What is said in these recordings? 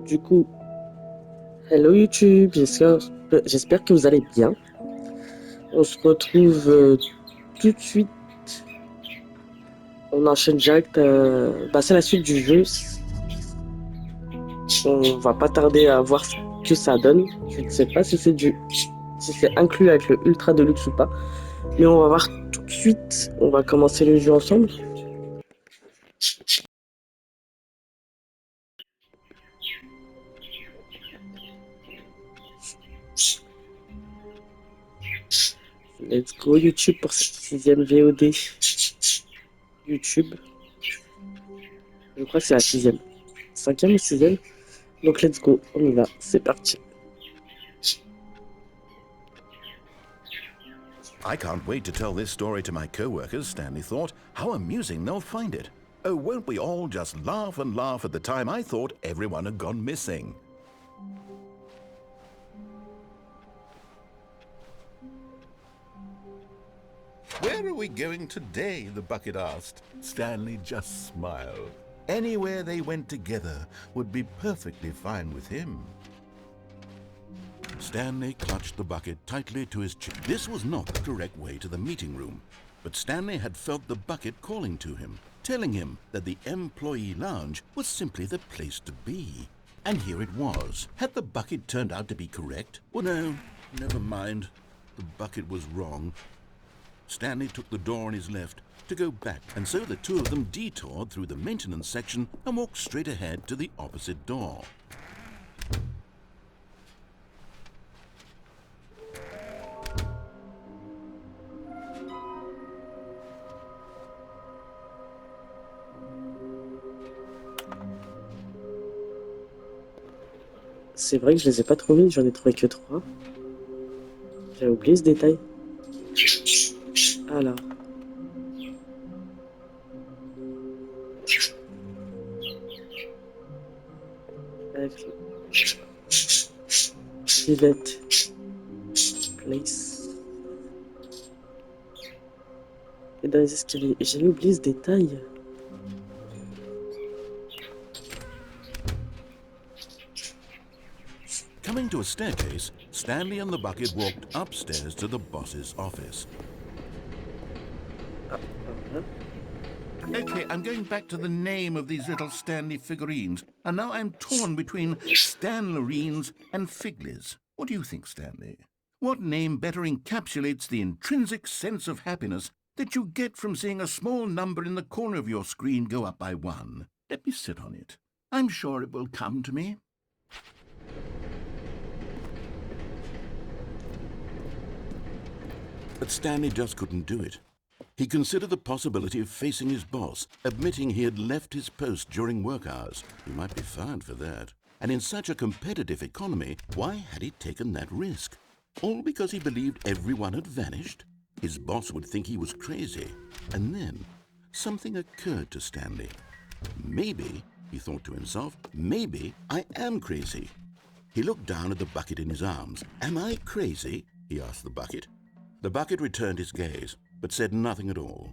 Du coup, hello YouTube, j'espère que vous allez bien. On se retrouve tout de suite. On enchaîne direct. C'est la suite du jeu. On va pas tarder à voir ce que ça donne. Je ne sais pas si c'est inclus avec le Ultra Deluxe ou pas. Mais on va voir tout de suite. On va commencer le jeu ensemble. Let's go YouTube pour cette 6e VOD. YouTube. Je crois que c'est la 6e. 5e ou 6e. Donc let's go, on y va, c'est parti. I can't wait to tell this story to my co-workers, Stanley thought. How amusing they'll find it. Oh, won't we all just laugh and laugh at the time I thought everyone had gone missing. Where are we going today? The bucket asked. Stanley just smiled. Anywhere they went together would be perfectly fine with him. Stanley clutched the bucket tightly to his chin. This was not the correct way to the meeting room, but Stanley had felt the bucket calling to him, telling him that the employee lounge was simply the place to be. And here it was. Had the bucket turned out to be correct? Well, no, never mind. The bucket was wrong. Stanley took the door on his left to go back, and so the two of them detoured through the maintenance section and walked straight ahead to the opposite door. C'est vrai que je les ai pas trouvés, j'en ai trouvé que 3. J'ai oublié ce détail. Alors. Avec pivot place. Et dans les escaliers. J'ai oublié ce détail. Coming to a staircase, Stanley and the bucket walked upstairs to the boss's office. Okay, I'm going back to the name of these little Stanley figurines, and now I'm torn between Stanlerines and Figlies. What do you think, Stanley? What name better encapsulates the intrinsic sense of happiness that you get from seeing a small number in the corner of your screen go up by 1? Let me sit on it. I'm sure it will come to me. But Stanley just couldn't do it. He considered the possibility of facing his boss, admitting he had left his post during work hours. He might be fired for that. And in such a competitive economy, why had he taken that risk? All because he believed everyone had vanished? His boss would think he was crazy. And then something occurred to Stanley. Maybe, he thought to himself, maybe I am crazy. He looked down at the bucket in his arms. Am I crazy? He asked the bucket. The bucket returned his gaze, but said nothing at all.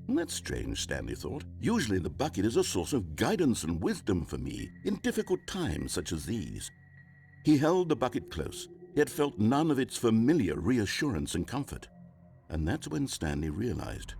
That's strange, Stanley thought. Usually the bucket is a source of guidance and wisdom for me in difficult times such as these. He held the bucket close, yet felt none of its familiar reassurance and comfort. And that's when Stanley realized,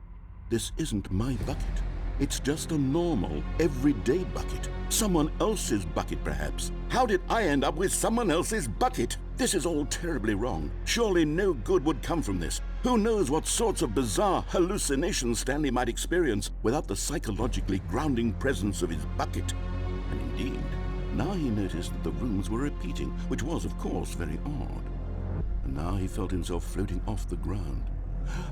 this isn't my bucket. It's just a normal, everyday bucket. Someone else's bucket, perhaps. How did I end up with someone else's bucket? This is all terribly wrong. Surely no good would come from this. Who knows what sorts of bizarre hallucinations Stanley might experience without the psychologically grounding presence of his bucket. And indeed, now he noticed that the rooms were repeating, which was, of course, very odd. And now he felt himself floating off the ground.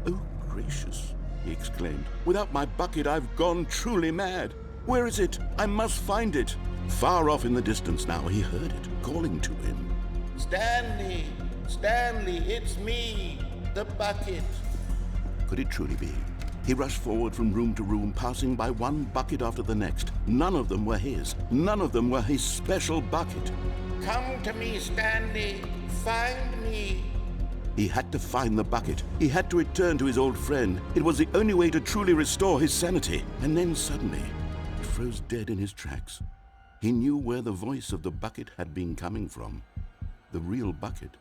Oh, gracious, he exclaimed. Without my bucket, I've gone truly mad. Where is it? I must find it. Far off in the distance now, he heard it, calling to him. Stanley! Stanley, it's me, the bucket. Could it truly be? He rushed forward from room to room, passing by one bucket after the next. None of them were his. None of them were his special bucket. Come to me, Stanley. Find me. He had to find the bucket. He had to return to his old friend. It was the only way to truly restore his sanity. And then suddenly, he froze dead in his tracks. He knew where the voice of the bucket had been coming from. The real bucket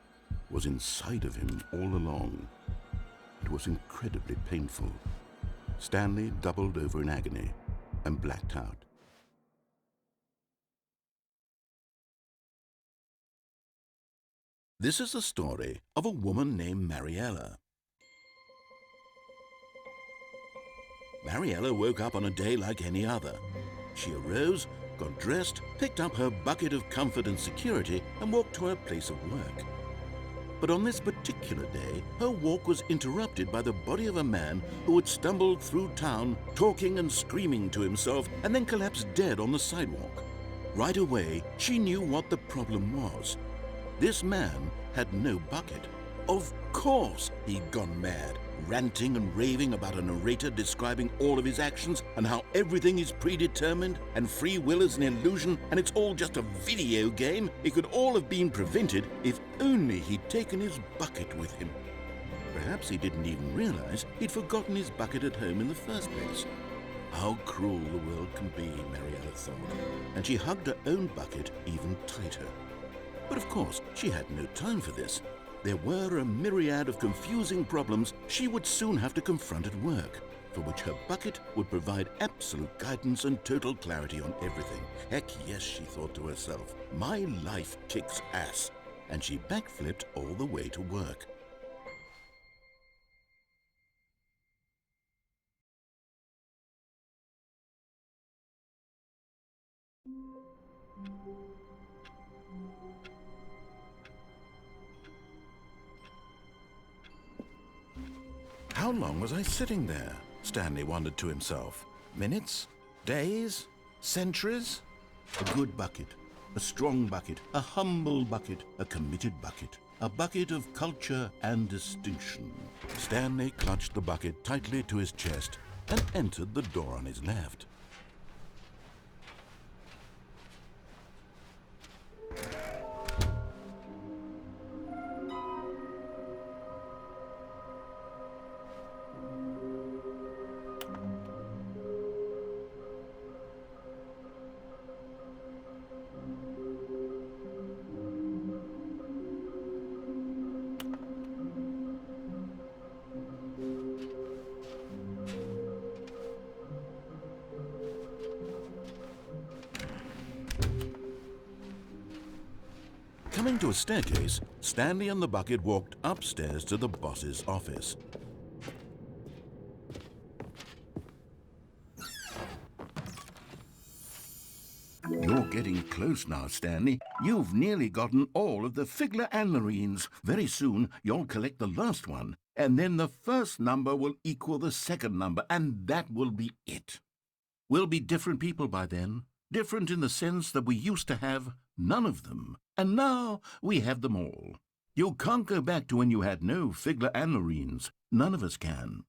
was inside of him all along. It was incredibly painful. Stanley doubled over in agony and blacked out. This is the story of a woman named Mariella. Mariella woke up on a day like any other. She arose, got dressed, picked up her bucket of comfort and security, and walked to her place of work. But on this particular day, her walk was interrupted by the body of a man who had stumbled through town, talking and screaming to himself, and then collapsed dead on the sidewalk. Right away, she knew what the problem was. This man had no bucket. Of course he'd gone mad, ranting and raving about a narrator describing all of his actions and how everything is predetermined and free will is an illusion and it's all just a video game. It could all have been prevented if only he'd taken his bucket with him. Perhaps he didn't even realize he'd forgotten his bucket at home in the first place. How cruel the world can be, Mariella thought, and she hugged her own bucket even tighter. But of course, she had no time for this. There were a myriad of confusing problems she would soon have to confront at work, for which her bucket would provide absolute guidance and total clarity on everything. Heck yes, she thought to herself, my life kicks ass. And she backflipped all the way to work. How long was I sitting there? Stanley wondered to himself. Minutes? Days? Centuries? A good bucket. A strong bucket. A humble bucket. A committed bucket. A bucket of culture and distinction. Stanley clutched the bucket tightly to his chest and entered the door on his left. Coming to a staircase, Stanley and the bucket walked upstairs to the boss's office. You're getting close now, Stanley. You've nearly gotten all of the Figler and Marines. Very soon, you'll collect the last one, and then the first number will equal the second number, and that will be it. We'll be different people by then. Different in the sense that we used to have none of them, and now we have them all. You can't go back to when you had no Figler and Marines. None of us can.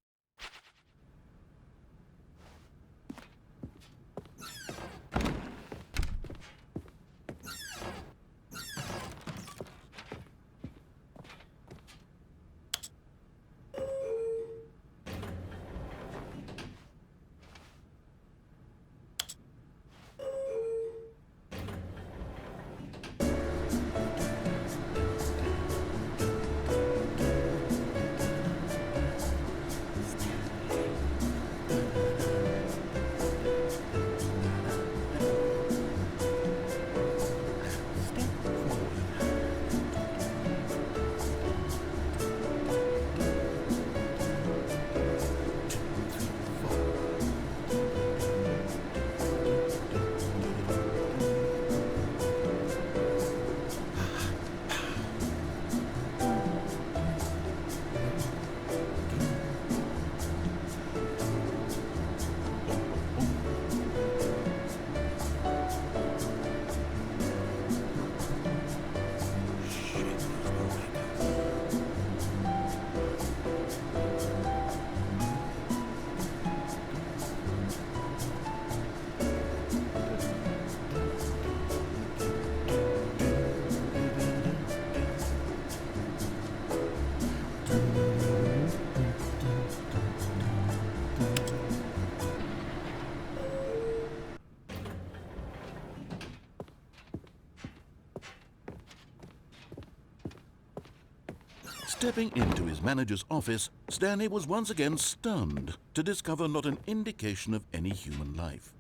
Stepping into his manager's office, Stanley was once again stunned to discover not an indication of any human life.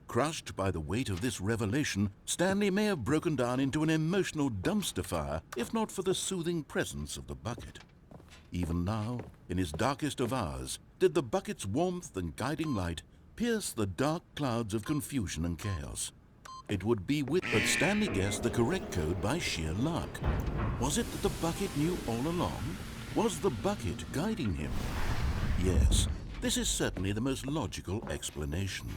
Crushed by the weight of this revelation, Stanley may have broken down into an emotional dumpster fire if not for the soothing presence of the bucket. Even now, in his darkest of hours, did the bucket's warmth and guiding light pierce the dark clouds of confusion and chaos. It would be but Stanley guessed the correct code by sheer luck. Was it that the bucket knew all along? Was the bucket guiding him? Yes, this is certainly the most logical explanation.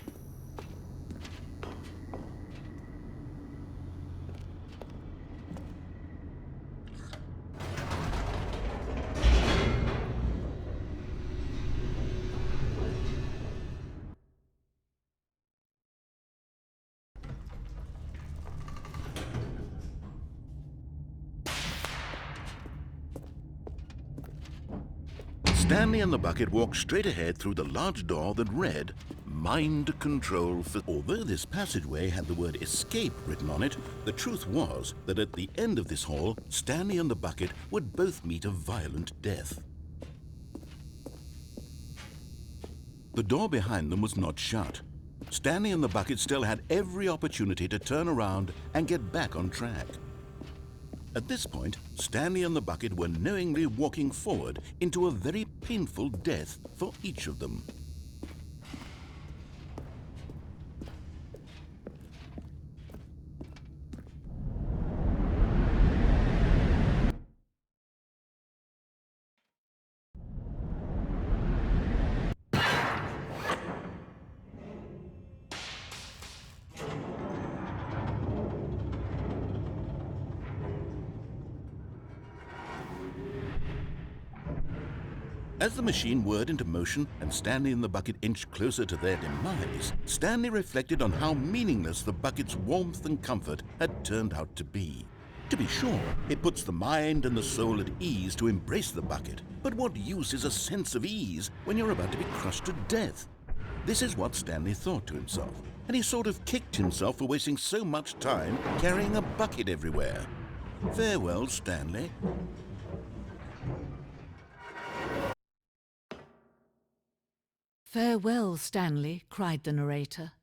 Stanley and the bucket walked straight ahead through the large door that read, Mind Control. Although this passageway had the word escape written on it, the truth was that at the end of this hall, Stanley and the bucket would both meet a violent death. The door behind them was not shut. Stanley and the bucket still had every opportunity to turn around and get back on track. At this point, Stanley and the bucket were knowingly walking forward into a very painful death for each of them. As the machine whirred into motion and Stanley and the bucket inched closer to their demise, Stanley reflected on how meaningless the bucket's warmth and comfort had turned out to be. To be sure, it puts the mind and the soul at ease to embrace the bucket, but what use is a sense of ease when you're about to be crushed to death? This is what Stanley thought to himself, and he sort of kicked himself for wasting so much time carrying a bucket everywhere. Farewell, Stanley. "Farewell, Stanley," cried the narrator,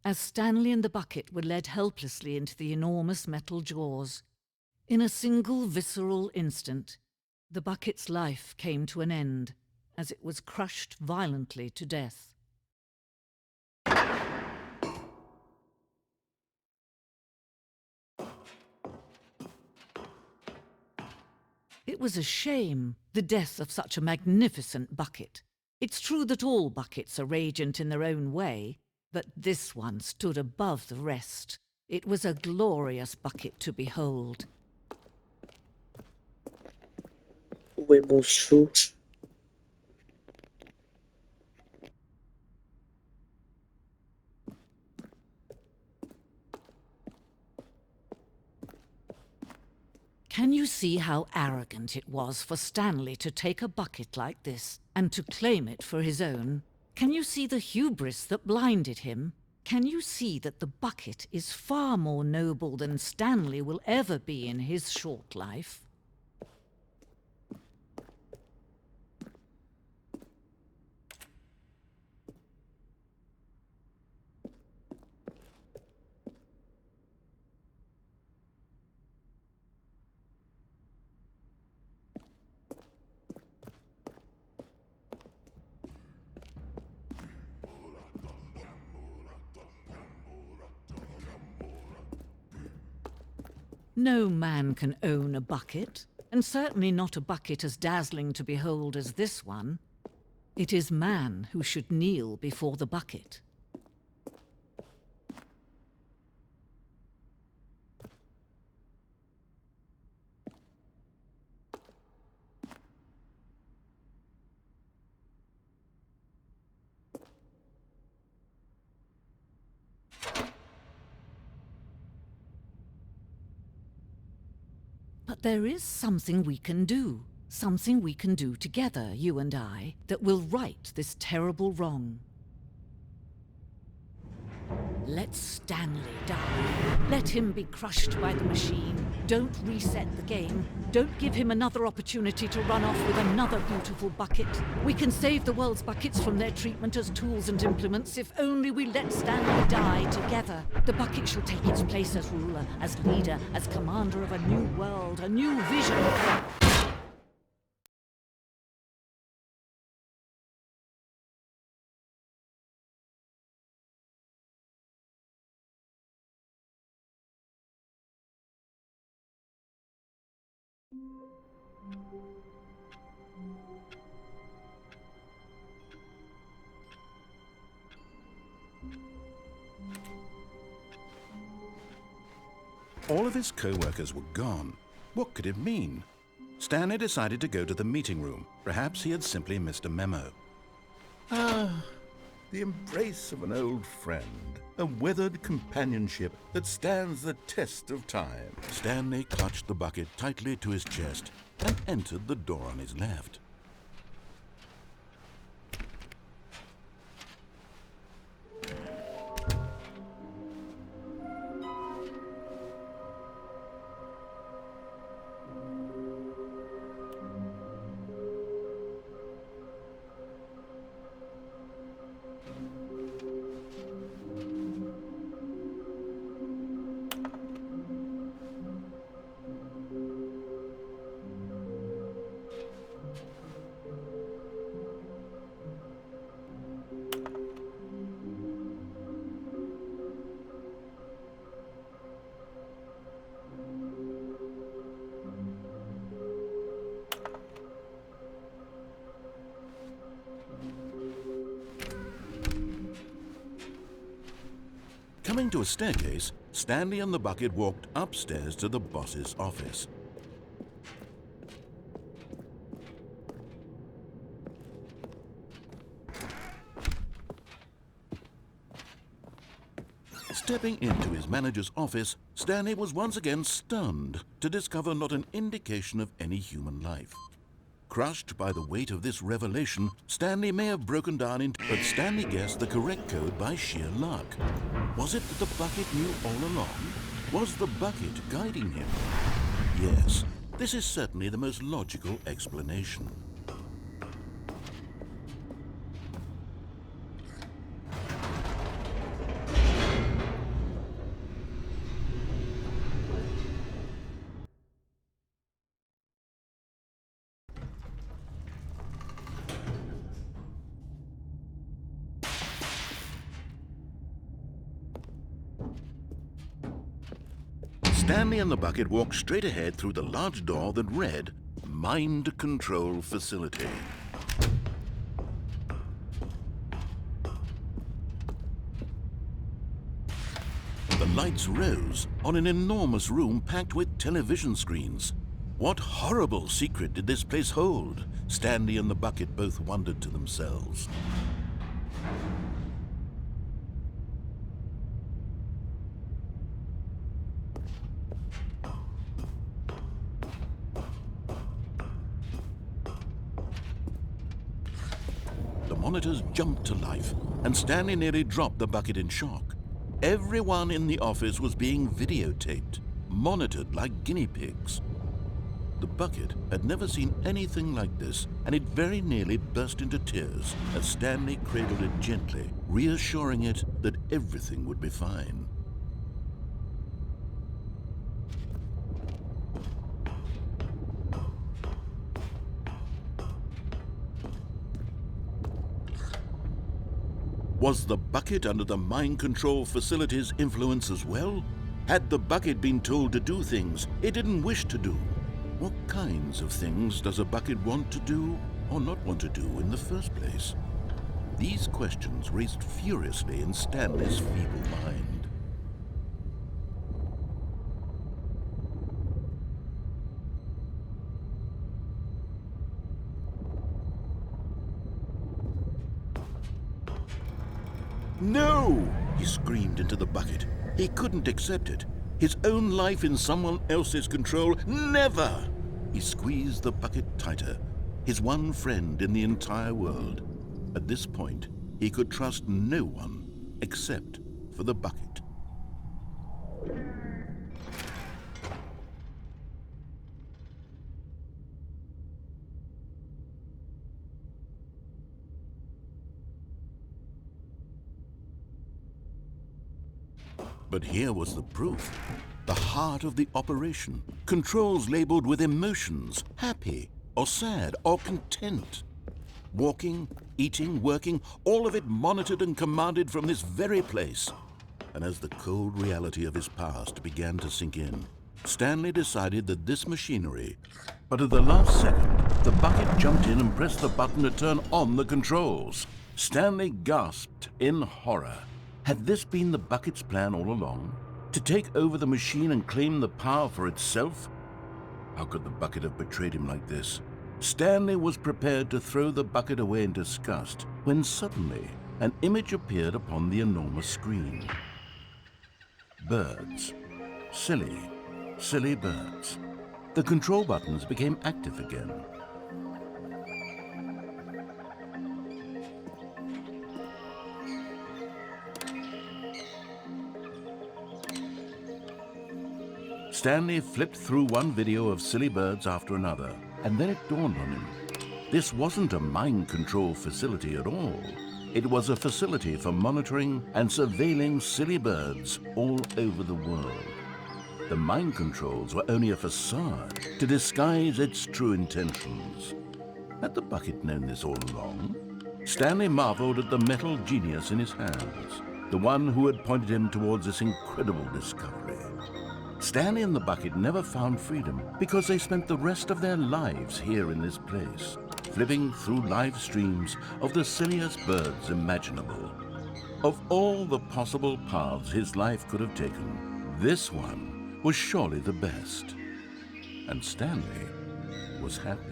as Stanley and the bucket were led helplessly into the enormous metal jaws. In a single visceral instant, the bucket's life came to an end, as it was crushed violently to death. It was a shame, the death of such a magnificent bucket. It's true that all buckets are radiant in their own way, but this one stood above the rest. It was a glorious bucket to behold. Où est mon chou? Can you see how arrogant it was for Stanley to take a bucket like this and to claim it for his own? Can you see the hubris that blinded him? Can you see that the bucket is far more noble than Stanley will ever be in his short life? No man can own a bucket, and certainly not a bucket as dazzling to behold as this one. It is man who should kneel before the bucket. But there is something we can do together, you and I, that will right this terrible wrong. Let Stanley die. Let him be crushed by the machine. Don't reset the game. Don't give him another opportunity to run off with another beautiful bucket. We can save the world's buckets from their treatment as tools and implements if only we let Stanley die together. The bucket shall take its place as ruler, as leader, as commander of a new world, a new vision. All of his co-workers were gone. What could it mean? Stanley decided to go to the meeting room. Perhaps he had simply missed a memo. Ah, the embrace of an old friend. A weathered companionship that stands the test of time. Stanley clutched the bucket tightly to his chest and entered the door on his left. Coming to a staircase, Stanley and the bucket walked upstairs to the boss's office. Stepping into his manager's office, Stanley was once again stunned to discover not an indication of any human life. Crushed by the weight of this revelation, Stanley may have broken down but Stanley guessed the correct code by sheer luck. Was it that the bucket knew all along? Was the bucket guiding him? Yes, this is certainly the most logical explanation. Stanley and the bucket walked straight ahead through the large door that read, Mind Control Facility. The lights rose on an enormous room packed with television screens. What horrible secret did this place hold? Stanley and the bucket both wondered to themselves. The monitors jumped to life, and Stanley nearly dropped the bucket in shock. Everyone in the office was being videotaped, monitored like guinea pigs. The bucket had never seen anything like this, and it very nearly burst into tears as Stanley cradled it gently, reassuring it that everything would be fine. Was the bucket under the mind control facility's influence as well? Had the bucket been told to do things it didn't wish to do? What kinds of things does a bucket want to do or not want to do in the first place? These questions raced furiously in Stanley's feeble mind. No! He screamed into the bucket. He couldn't accept it. His own life in someone else's control, never! He squeezed the bucket tighter, his one friend in the entire world. At this point, he could trust no one except for the bucket. But here was the proof. The heart of the operation. Controls labeled with emotions, happy or sad or content. Walking, eating, working, all of it monitored and commanded from this very place. And as the cold reality of his past began to sink in, Stanley decided that this machinery... But at the last second, the bucket jumped in and pressed the button to turn on the controls. Stanley gasped in horror. Had this been the bucket's plan all along? To take over the machine and claim the power for itself? How could the bucket have betrayed him like this? Stanley was prepared to throw the bucket away in disgust when suddenly an image appeared upon the enormous screen. Birds. Silly, silly birds. The control buttons became active again. Stanley flipped through one video of silly birds after another, and then it dawned on him. This wasn't a mind control facility at all. It was a facility for monitoring and surveilling silly birds all over the world. The mind controls were only a facade to disguise its true intentions. Had the bucket known this all along? Stanley marveled at the metal genius in his hands, the one who had pointed him towards this incredible discovery. Stanley and the bucket never found freedom because they spent the rest of their lives here in this place, flipping through live streams of the silliest birds imaginable. Of all the possible paths his life could have taken, this one was surely the best. And Stanley was happy.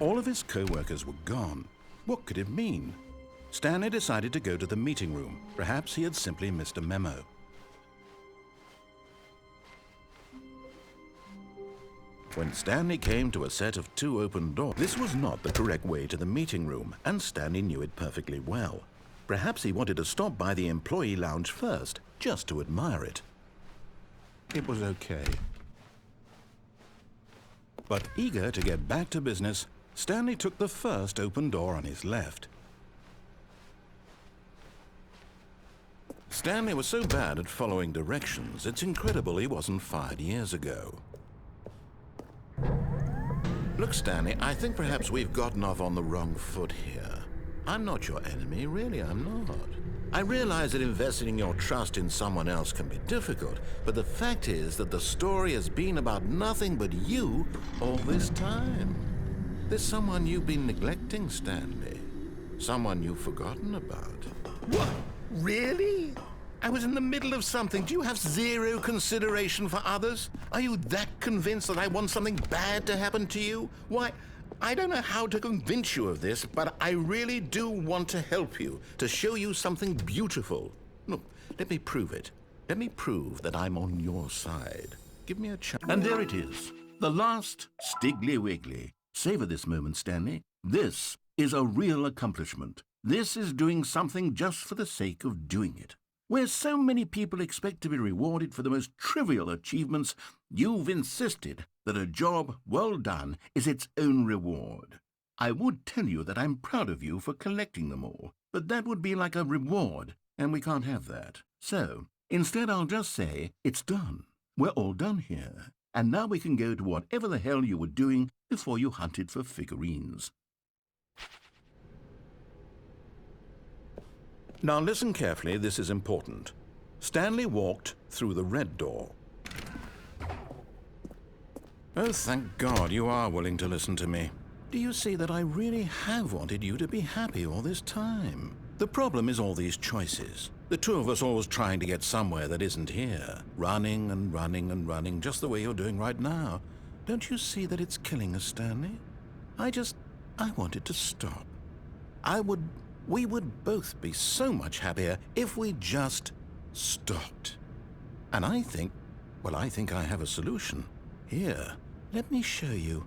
All of his co-workers were gone. What could it mean? Stanley decided to go to the meeting room. Perhaps he had simply missed a memo. When Stanley came to a set of 2 open doors, this was not the correct way to the meeting room, and Stanley knew it perfectly well. Perhaps he wanted to stop by the employee lounge first, just to admire it. It was okay. But eager to get back to business, Stanley took the first open door on his left. Stanley was so bad at following directions, it's incredible he wasn't fired years ago. Look, Stanley, I think perhaps we've gotten off on the wrong foot here. I'm not your enemy, really, I'm not. I realize that investing your trust in someone else can be difficult, but the fact is that the story has been about nothing but you all this time. There's someone you've been neglecting, Stanley. Someone you've forgotten about. What? Really? I was in the middle of something. Do you have zero consideration for others? Are you that convinced that I want something bad to happen to you? Why, I don't know how to convince you of this, but I really do want to help you, to show you something beautiful. Look, let me prove it. Let me prove that I'm on your side. Give me a chance. And there it is. The last Stiggly Wiggly. Savor this moment, Stanley. This is a real accomplishment. This is doing something just for the sake of doing it. Where so many people expect to be rewarded for the most trivial achievements, you've insisted that a job well done is its own reward. I would tell you that I'm proud of you for collecting them all, but that would be like a reward, and we can't have that. So, instead I'll just say, it's done. We're all done here. And now we can go to whatever the hell you were doing before you hunted for figurines. Now listen carefully, this is important. Stanley walked through the red door. Oh, thank God you are willing to listen to me. Do you see that I really have wanted you to be happy all this time? The problem is all these choices. The two of us always trying to get somewhere that isn't here. Running and running and running, just the way you're doing right now. Don't you see that it's killing us, Stanley? I want it to stop. We would both be so much happier if we just stopped. And I think I have a solution. Here, let me show you.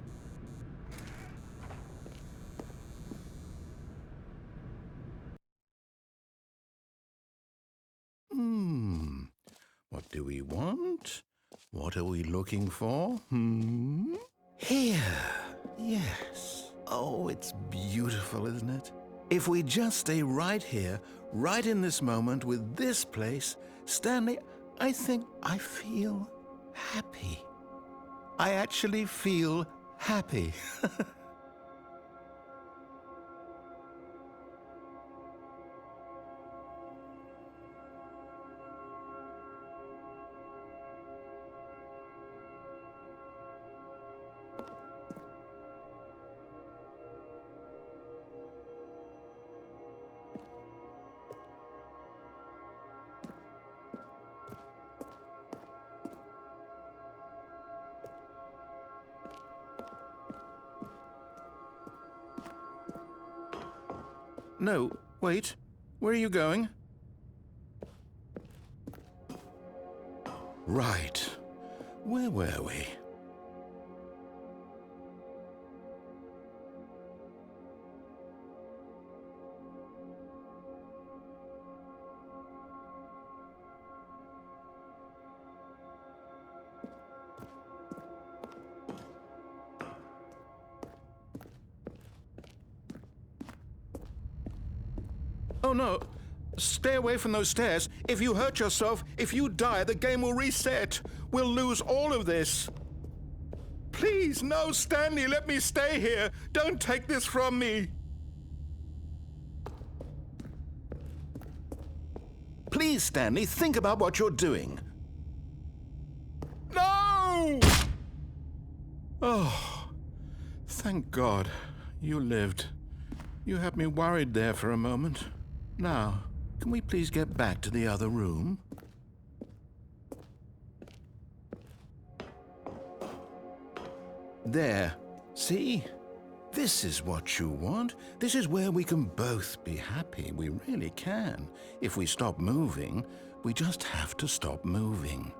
What do we want? What are we looking for? Here. Yes. Oh, it's beautiful, isn't it? If we just stay right here, right in this moment with this place, Stanley, I think I feel happy. I actually feel happy. No, wait. Where are you going? Right. Where were we? Oh no! Stay away from those stairs. If you hurt yourself, if you die, the game will reset. We'll lose all of this. Please, no, Stanley, let me stay here. Don't take this from me. Please, Stanley, think about what you're doing. No! Oh, thank God. You lived. You had me worried there for a moment. Now, can we please get back to the other room? There. See? This is what you want. This is where we can both be happy. We really can. If we stop moving, we just have to stop moving.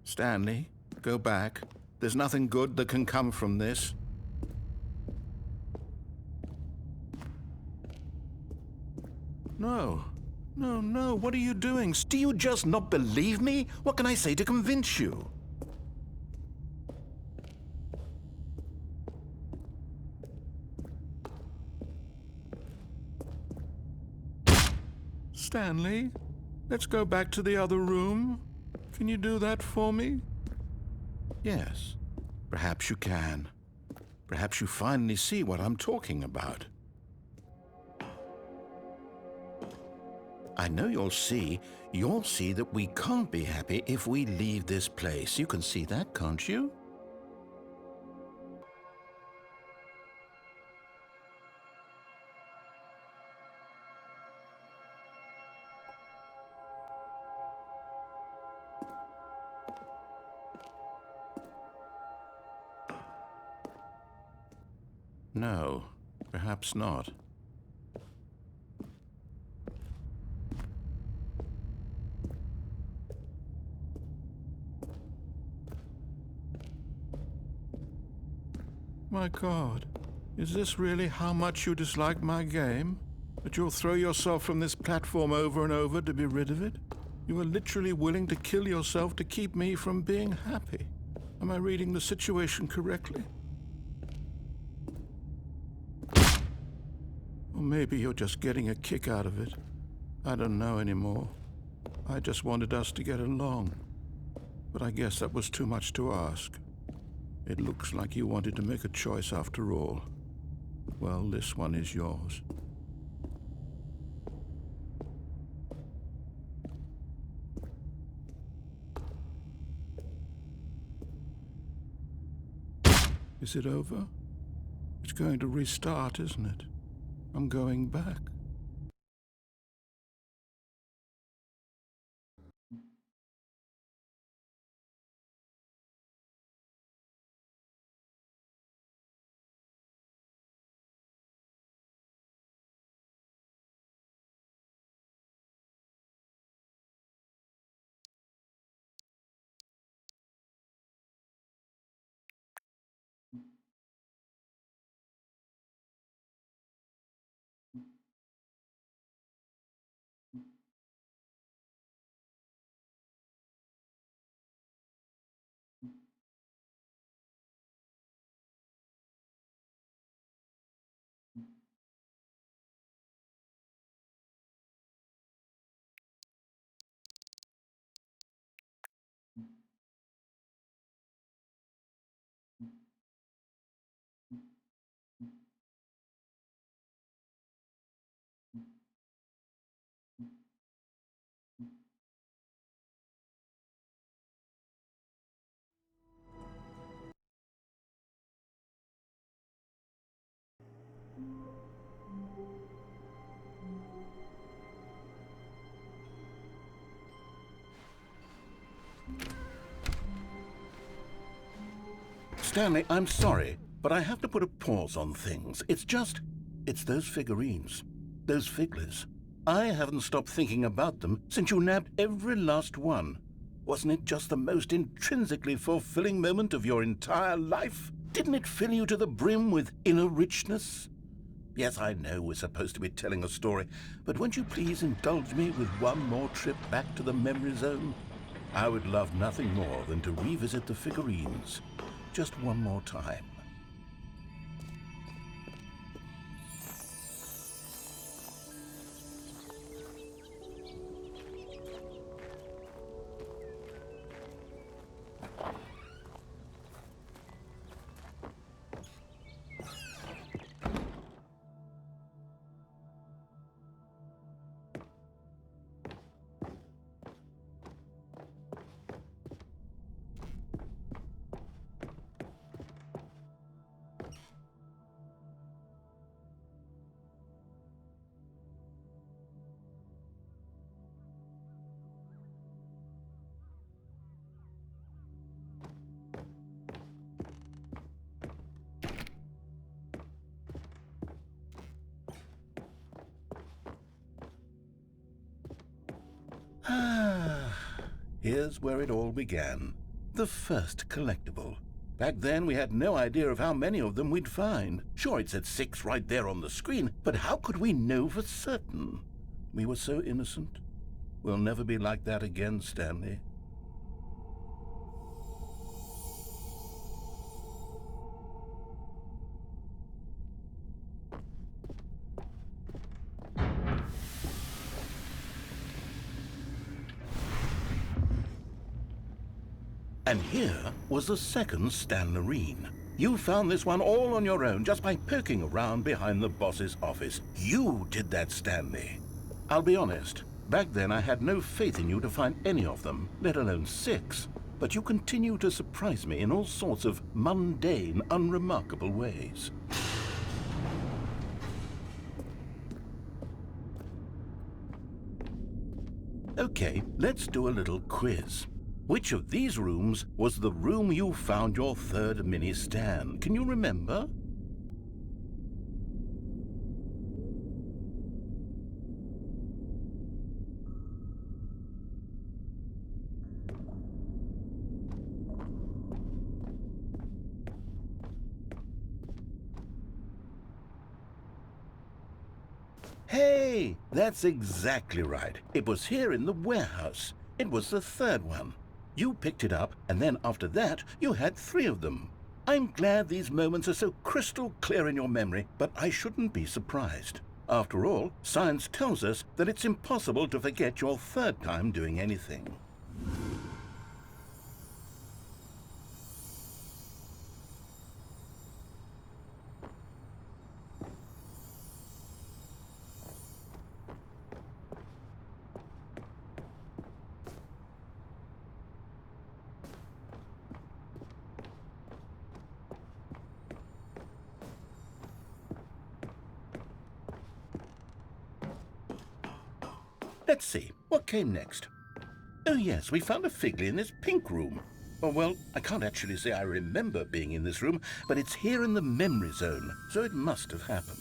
Stanley, go back. There's nothing good that can come from this. No. No, no, what are you doing? Do you just not believe me? What can I say to convince you? Stanley, let's go back to the other room. Can you do that for me? Yes, perhaps you can. Perhaps you finally see what I'm talking about. I know you'll see that we can't be happy if we leave this place. You can see that, can't you? No, perhaps not. My God, is this really how much you dislike my game? That you'll throw yourself from this platform over and over to be rid of it? You are literally willing to kill yourself to keep me from being happy. Am I reading the situation correctly? Or maybe you're just getting a kick out of it. I don't know anymore. I just wanted us to get along. But I guess that was too much to ask. It looks like you wanted to make a choice after all. Well, this one is yours. Is it over? It's going to restart, isn't it? I'm going back. Stanley, I'm sorry, but I have to put a pause on things. It's those figurines, those figglers. I haven't stopped thinking about them since you nabbed every last one. Wasn't it just the most intrinsically fulfilling moment of your entire life? Didn't it fill you to the brim with inner richness? Yes, I know we're supposed to be telling a story, but won't you please indulge me with one more trip back to the memory zone? I would love nothing more than to revisit the figurines. Just one more time. Here's where it all began. The first collectible. Back then, we had no idea of how many of them we'd find. Sure, it said 6 right there on the screen, but how could we know for certain? We were so innocent. We'll never be like that again, Stanley. And here was the second Stanlerine. You found this one all on your own just by poking around behind the boss's office. You did that, Stanley. I'll be honest, back then I had no faith in you to find any of them, let alone 6. But you continue to surprise me in all sorts of mundane, unremarkable ways. Okay, let's do a little quiz. Which of these rooms was the room you found your third mini Stan? Can you remember? Hey, that's exactly right. It was here in the warehouse. It was the third one. You picked it up, and then after that, you had 3 of them. I'm glad these moments are so crystal clear in your memory, but I shouldn't be surprised. After all, science tells us that it's impossible to forget your third time doing anything. Let's see, what came next? Oh yes, we found a figly in this pink room. Oh well, I can't actually say I remember being in this room, but it's here in the memory zone, so it must have happened.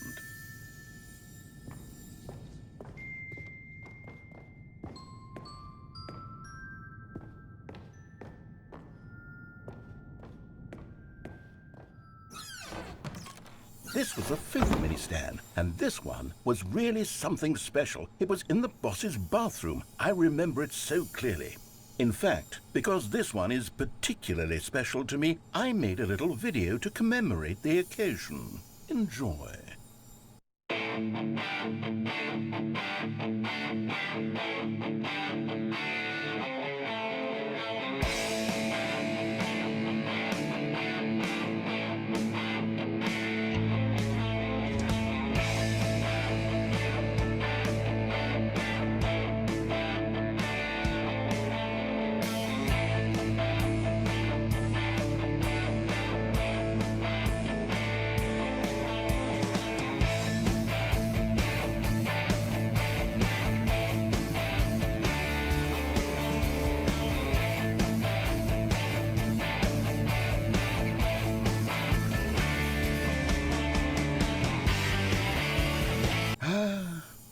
This was the 5th mini Stan, and this one was really something special. It was in the boss's bathroom. I remember it so clearly. In fact, because this one is particularly special to me, I made a little video to commemorate the occasion. Enjoy.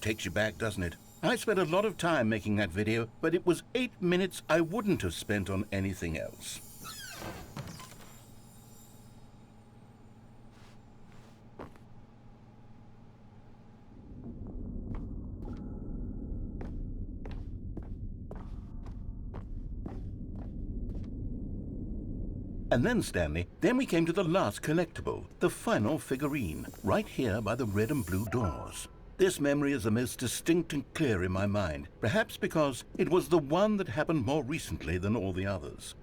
takes you back, doesn't it? I spent a lot of time making that video, but it was 8 minutes I wouldn't have spent on anything else. And then, Stanley, then we came to the last collectible, the final figurine, right here by the red and blue doors. This memory is the most distinct and clear in my mind, perhaps because it was the one that happened more recently than all the others.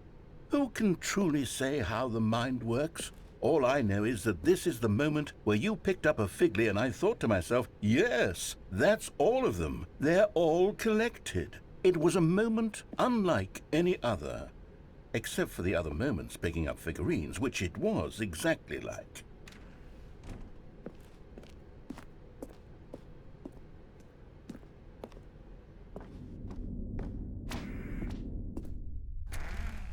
Who can truly say how the mind works? All I know is that this is the moment where you picked up a figly and I thought to myself, yes, that's all of them. They're all collected. It was a moment unlike any other. Except for the other moments picking up figurines, which it was exactly like.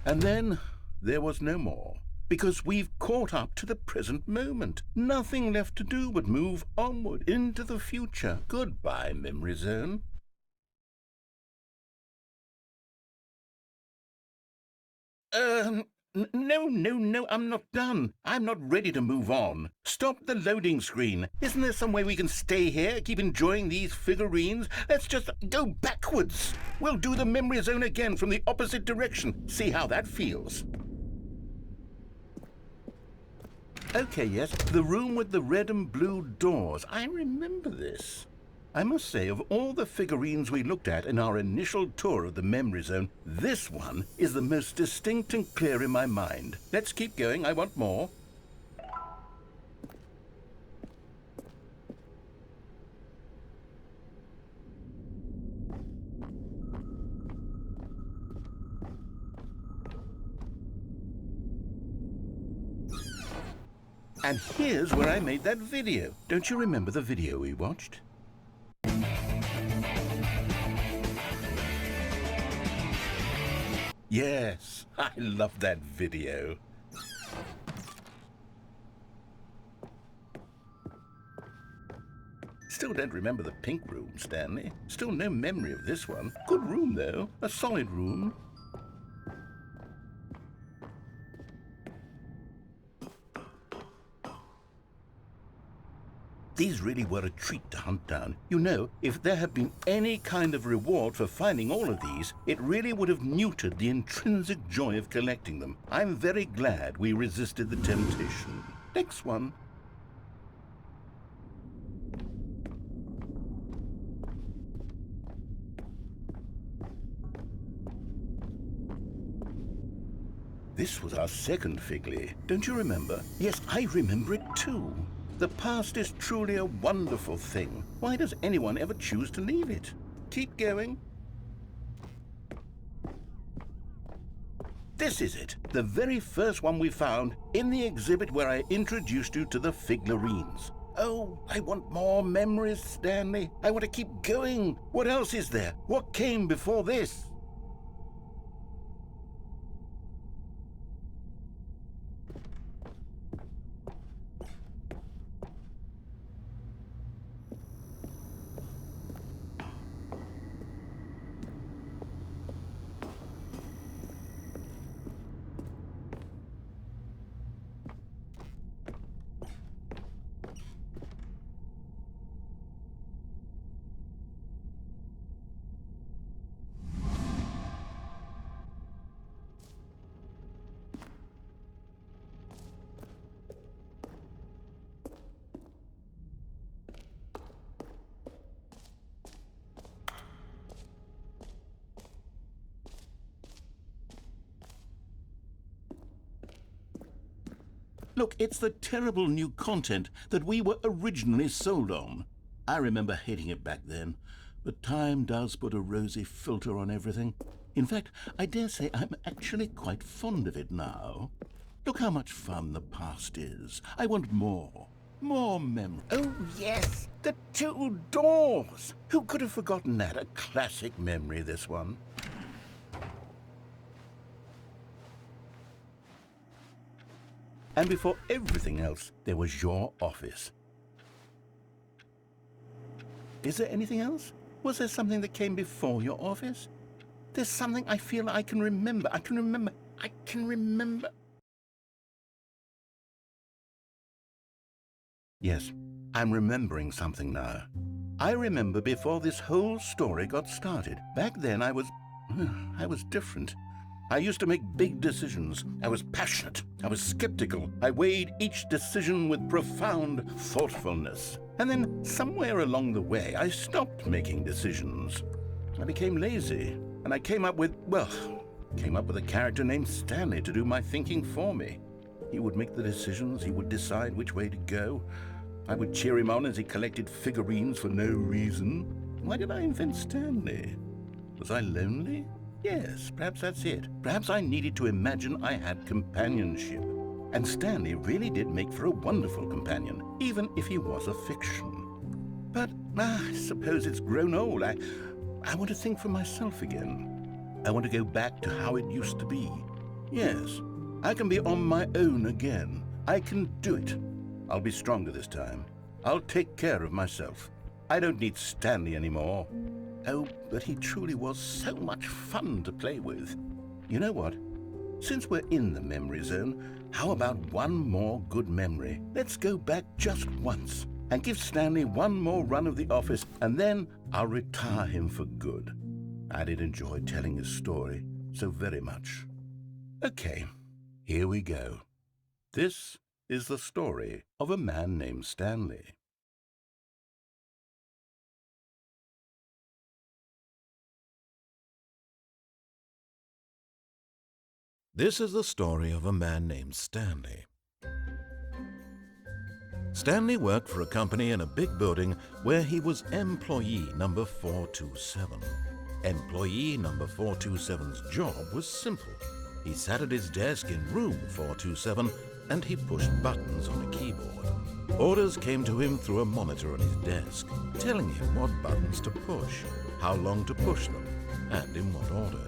And then there was no more, because we've caught up to the present moment. Nothing left to do but move onward into the future. Goodbye, memory zone. No, I'm not done. I'm not ready to move on. Stop the loading screen. Isn't there some way we can stay here, keep enjoying these figurines? Let's just go backwards. We'll do the memory zone again from the opposite direction. See how that feels. Okay, yes, the room with the red and blue doors. I remember this. I must say, of all the figurines we looked at in our initial tour of the memory zone, this one is the most distinct and clear in my mind. Let's keep going, I want more. And here's where I made that video. Don't you remember the video we watched? Yes, I love that video. Still don't remember the pink room, Stanley. Still no memory of this one. Good room, though. A solid room. These really were a treat to hunt down. You know, if there had been any kind of reward for finding all of these, it really would have neutered the intrinsic joy of collecting them. I'm very glad we resisted the temptation. Next one. This was our second figly. Don't you remember? Yes, I remember it too. The past is truly a wonderful thing. Why does anyone ever choose to leave it? Keep going. This is it, the very first one we found in the exhibit where I introduced you to the figurines. Oh, I want more memories, Stanley. I want to keep going. What else is there? What came before this? Look, it's the terrible new content that we were originally sold on. I remember hating it back then, but time does put a rosy filter on everything. In fact, I dare say I'm actually quite fond of it now. Look how much fun the past is. I want more. More memory. Oh, yes, the two doors. Who could have forgotten that? A classic memory, this one. And before everything else, there was your office. Is there anything else? Was there something that came before your office? There's something I feel I can remember. I can remember. Yes, I'm remembering something now. I remember before this whole story got started. Back then I was different. I used to make big decisions. I was passionate. I was skeptical. I weighed each decision with profound thoughtfulness. And then somewhere along the way, I stopped making decisions. I became lazy, and I came up with a character named Stanley to do my thinking for me. He would make the decisions. He would decide which way to go. I would cheer him on as he collected figurines for no reason. Why did I invent Stanley? Was I lonely? Yes, perhaps that's it. Perhaps I needed to imagine I had companionship. And Stanley really did make for a wonderful companion, even if he was a fiction. But I suppose it's grown old. I want to think for myself again. I want to go back to how it used to be. Yes, I can be on my own again. I can do it. I'll be stronger this time. I'll take care of myself. I don't need Stanley anymore. Oh, but he truly was so much fun to play with. You know what? Since we're in the memory zone, how about one more good memory? Let's go back just once and give Stanley one more run of the office, and then I'll retire him for good. I did enjoy telling his story so very much. Okay, here we go. This is the story of a man named Stanley. This is the story of a man named Stanley. Stanley worked for a company in a big building where he was employee number 427. Employee number 427's job was simple. He sat at his desk in room 427 and he pushed buttons on a keyboard. Orders came to him through a monitor on his desk, telling him what buttons to push, how long to push them, and in what order.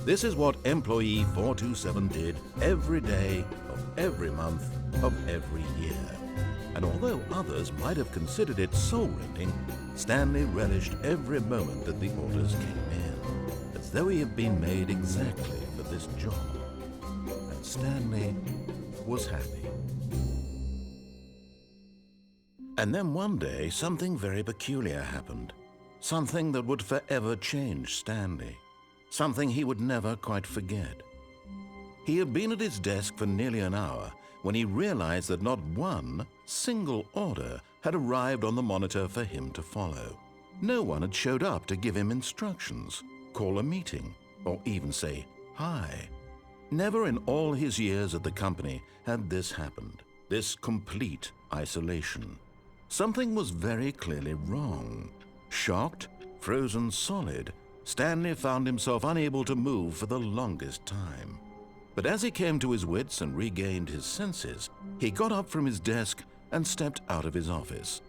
This is what employee 427 did every day of every month of every year. And although others might have considered it soul-rending, Stanley relished every moment that the orders came in, as though he had been made exactly for this job. And Stanley was happy. And then one day, something very peculiar happened. Something that would forever change Stanley. Something he would never quite forget. He had been at his desk for nearly an hour when he realized that not one single order had arrived on the monitor for him to follow. No one had showed up to give him instructions, call a meeting, or even say hi. Never in all his years at the company had this happened, this complete isolation. Something was very clearly wrong. Shocked, frozen solid, Stanley found himself unable to move for the longest time. But as he came to his wits and regained his senses, he got up from his desk and stepped out of his office.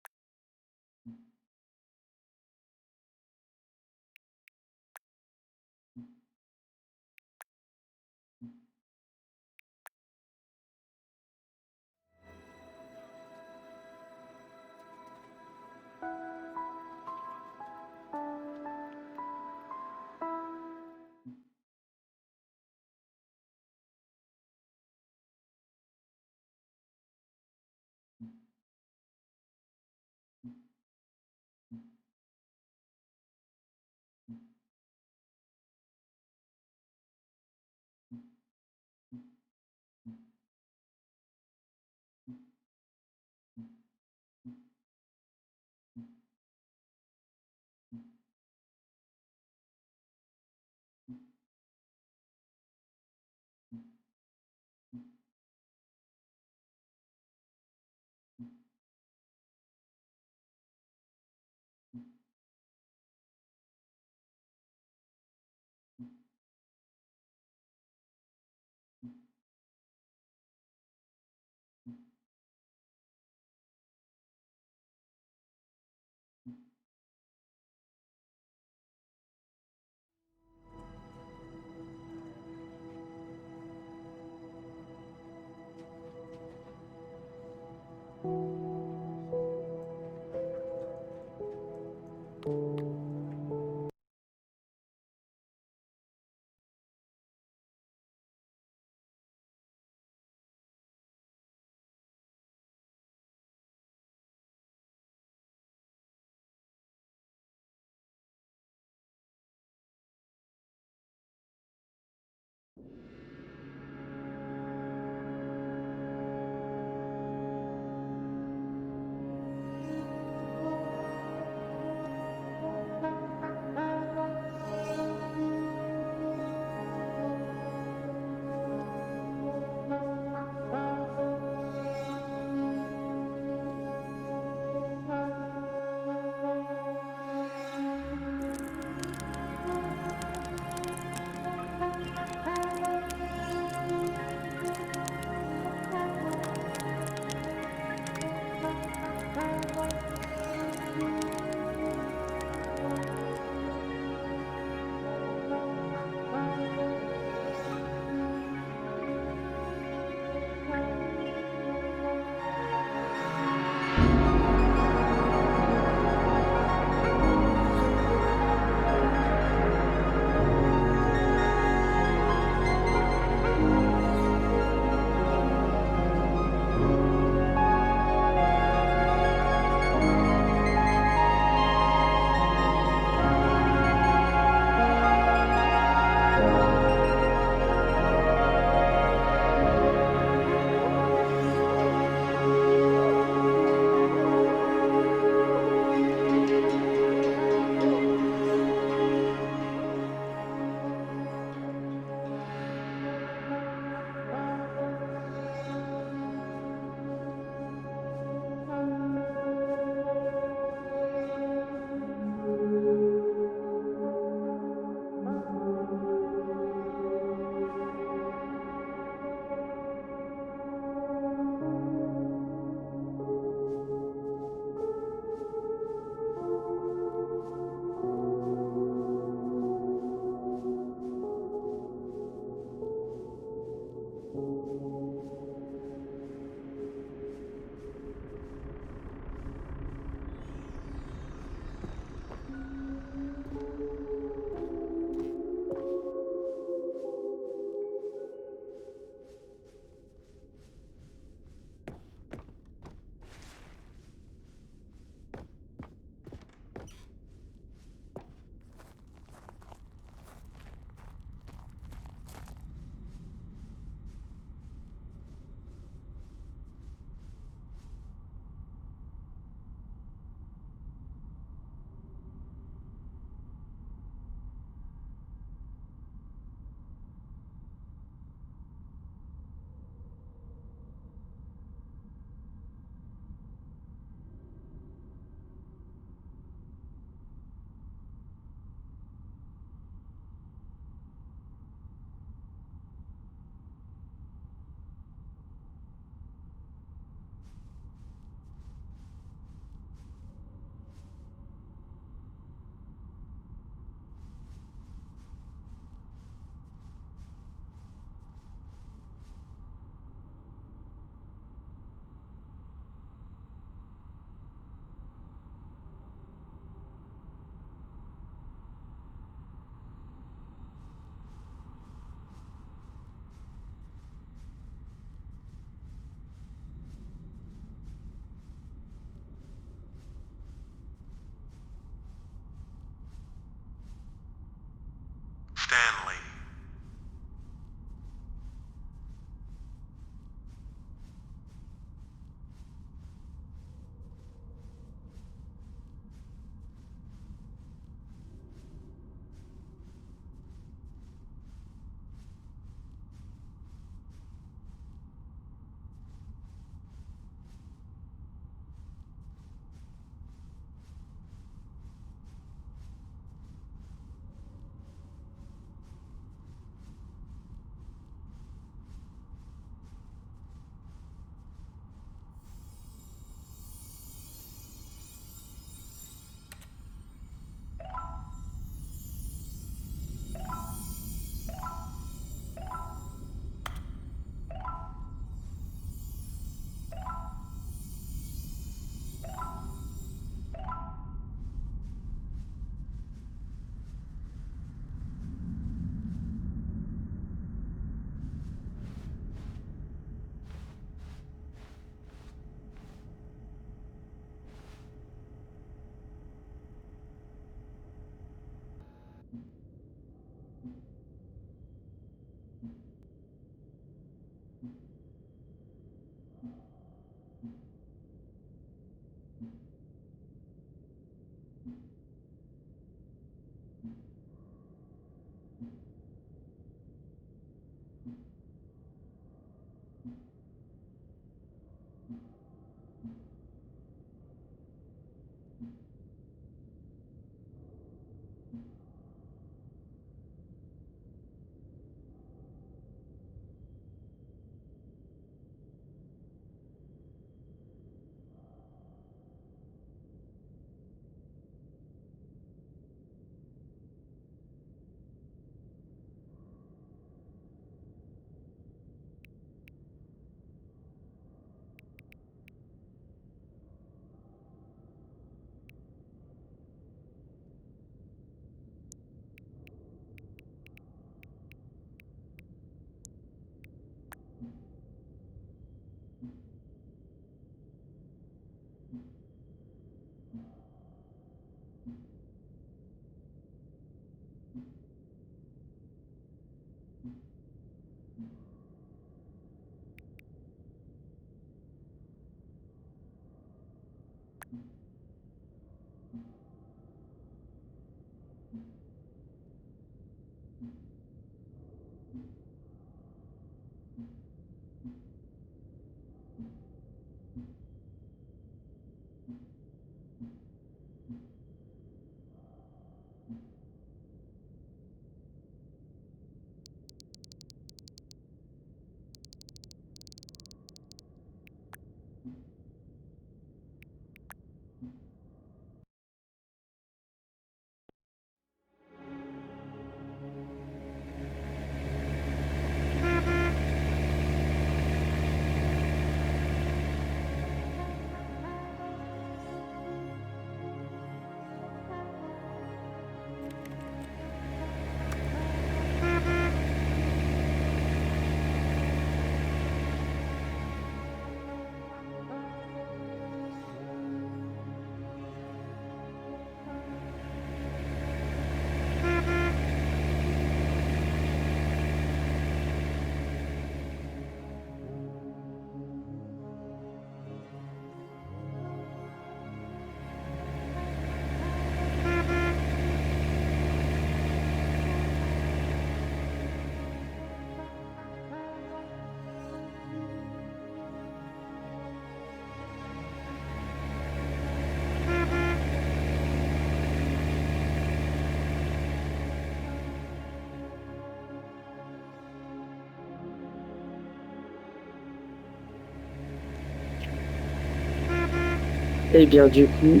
Eh bien, du coup,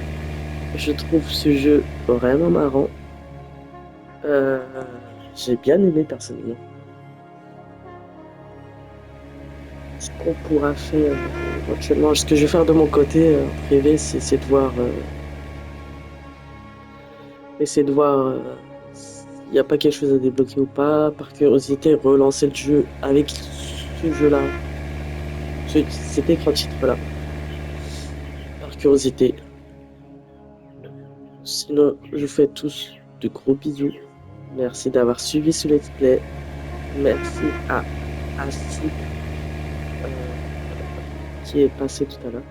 je trouve ce jeu vraiment marrant. Euh, j'ai bien aimé personnellement. Ce qu'on pourra faire éventuellement, ce que je vais faire de mon côté en privé, c'est essayer de voir s'il n'y a pas quelque chose à débloquer ou pas. Par curiosité, relancer le jeu avec ce jeu-là, cet écran-titre-là. Par curiosité. Sinon, je vous fais tous de gros bisous. Merci d'avoir suivi ce let's play. Merci à Acide qui est passé tout à l'heure.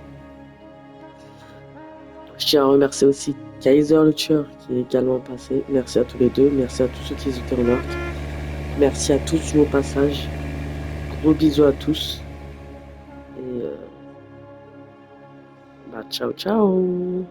Je tiens à remercier aussi Kaiser le tueur qui est également passé. Merci à tous les deux. Merci à tous ceux qui étaient en arc. Merci à tous vos passages. Gros bisous à tous. Et ciao ciao.